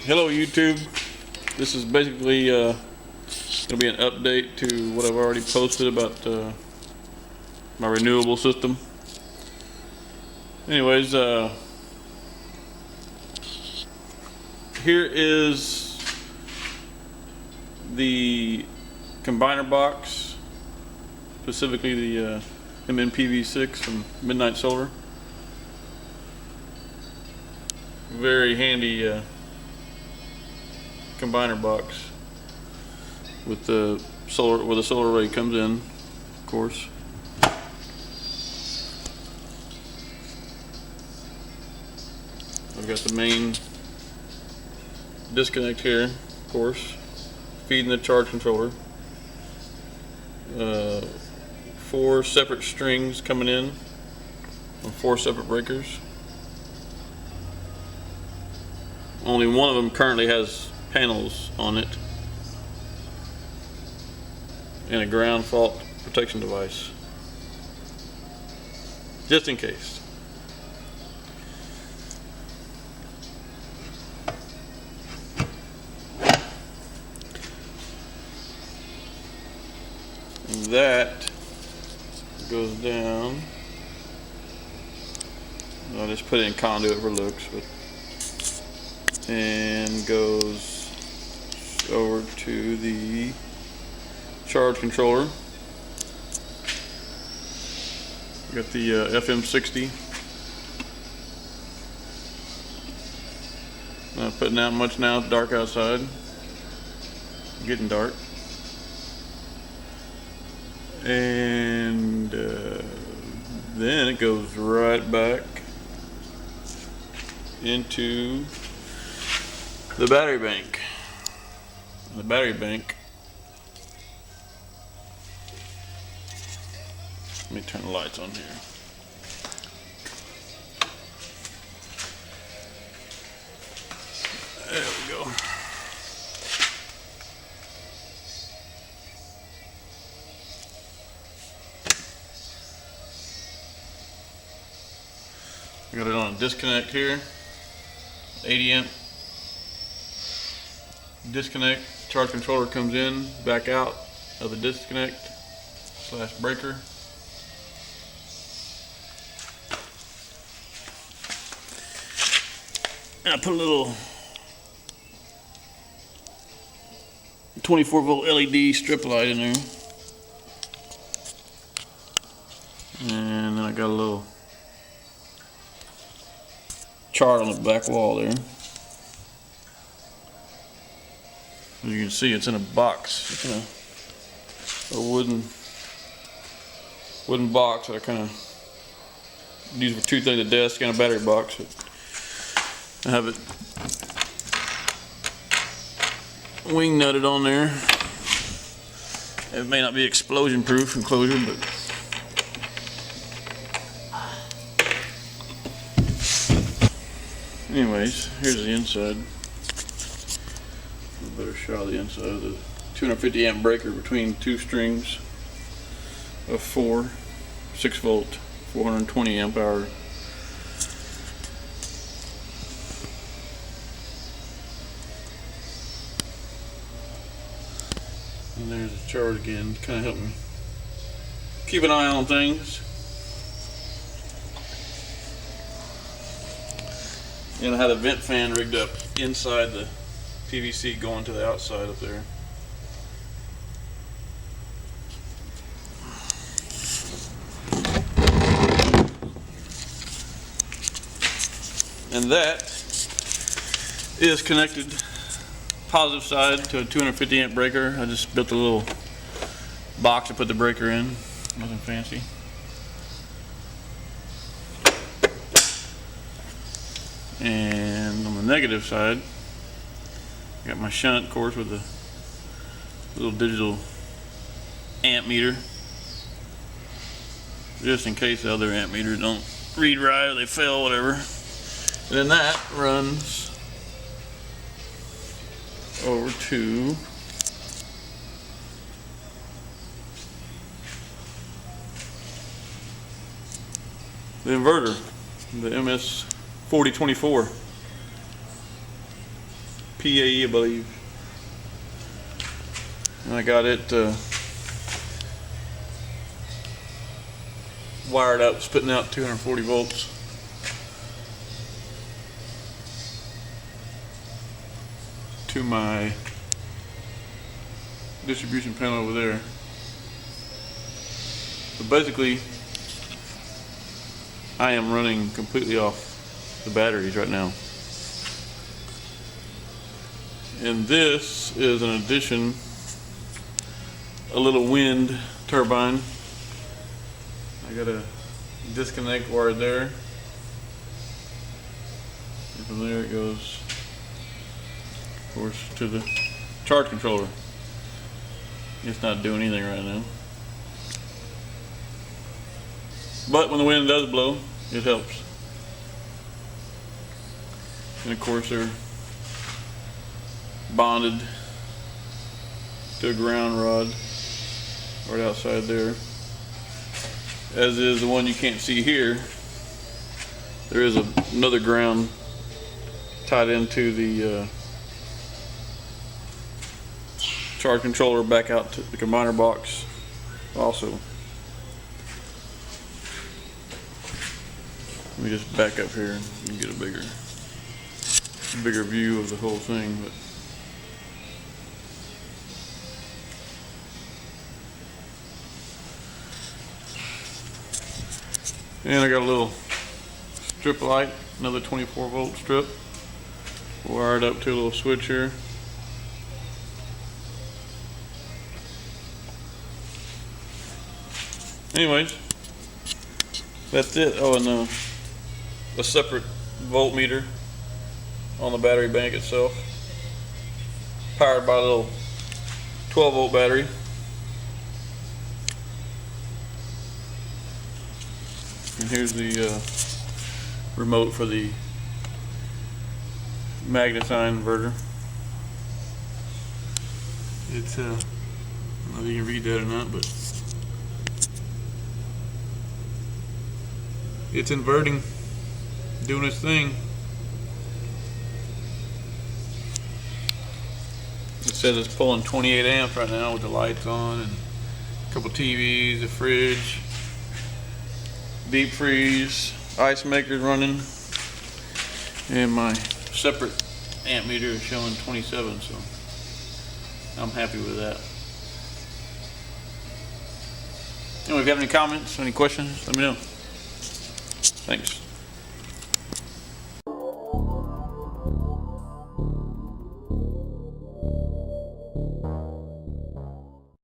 Hello YouTube. This is basically going to be an update to what I've already posted about my renewable system. Anyways, here is the combiner box, specifically the MNPV6 from Midnight Solar. Very handy combiner box with the solar, where the solar array comes in, of course. I've got the main disconnect here, of course, feeding the charge controller. 4 separate strings coming in on 4 separate breakers. Only one of them currently has panels on it and a ground fault protection device, just in case. And that goes down. I just put it in conduit for looks, and goes over to the charge controller. Got the FM60. Not putting out much now, it's dark outside. Getting dark. And then it goes right back into the battery bank. The battery bank, let me turn the lights on here. There we go. Got it on a disconnect here, 80 amp disconnect. Charge controller comes in, back out of the disconnect / breaker. And I put a little 24-volt LED strip light in there. And then I got a little chart on the back wall there. As you can see, it's in a box. It's in a wooden box that I kind of use for 2 things: a desk and a battery box. I have it wing nutted on there. It may not be explosion proof enclosure, but anyways, here's the inside. A better shot of the inside of the 250 amp breaker between 2 strings of 4 6-volt 420 amp hour. And there's the charge again, kind of help me keep an eye on things. And I had a vent fan rigged up inside the PVC going to the outside up there. And that is connected positive side to a 250 amp breaker. I just built a little box to put the breaker in, nothing fancy. And on the negative side, I got my shunt, of course, with a little digital amp meter, just in case the other amp meters don't read right or they fail, whatever. And then that runs over to the inverter, the MS4024 PAE, I believe. And I got it wired up, spitting out 240 volts. To my distribution panel over there. So basically, I am running completely off the batteries right now. And this is an addition, a little wind turbine. I got a disconnect wire there. And from there it goes, of course, to the charge controller. It's not doing anything right now. But when the wind does blow, it helps. And of course they're bonded to a ground rod right outside there. As is the one you can't see here. There is another ground tied into the charge controller back out to the combiner box also. Let me just back up here and you can get a bigger view of the whole thing. But and I got a little strip light, another 24 volt strip, wired up to a little switch here. Anyways, that's it. Oh, and a separate voltmeter on the battery bank itself, powered by a little 12 volt battery. And here's the remote for the magnet-sign inverter. It's I don't know if you can read that or not, but it's inverting, doing its thing. It says it's pulling 28 amps right now with the lights on and a couple TVs, a fridge, deep freeze, ice maker's running, and my separate amp meter is showing 27, so I'm happy with that. Anyway, if you have any comments, any questions, let me know. Thanks.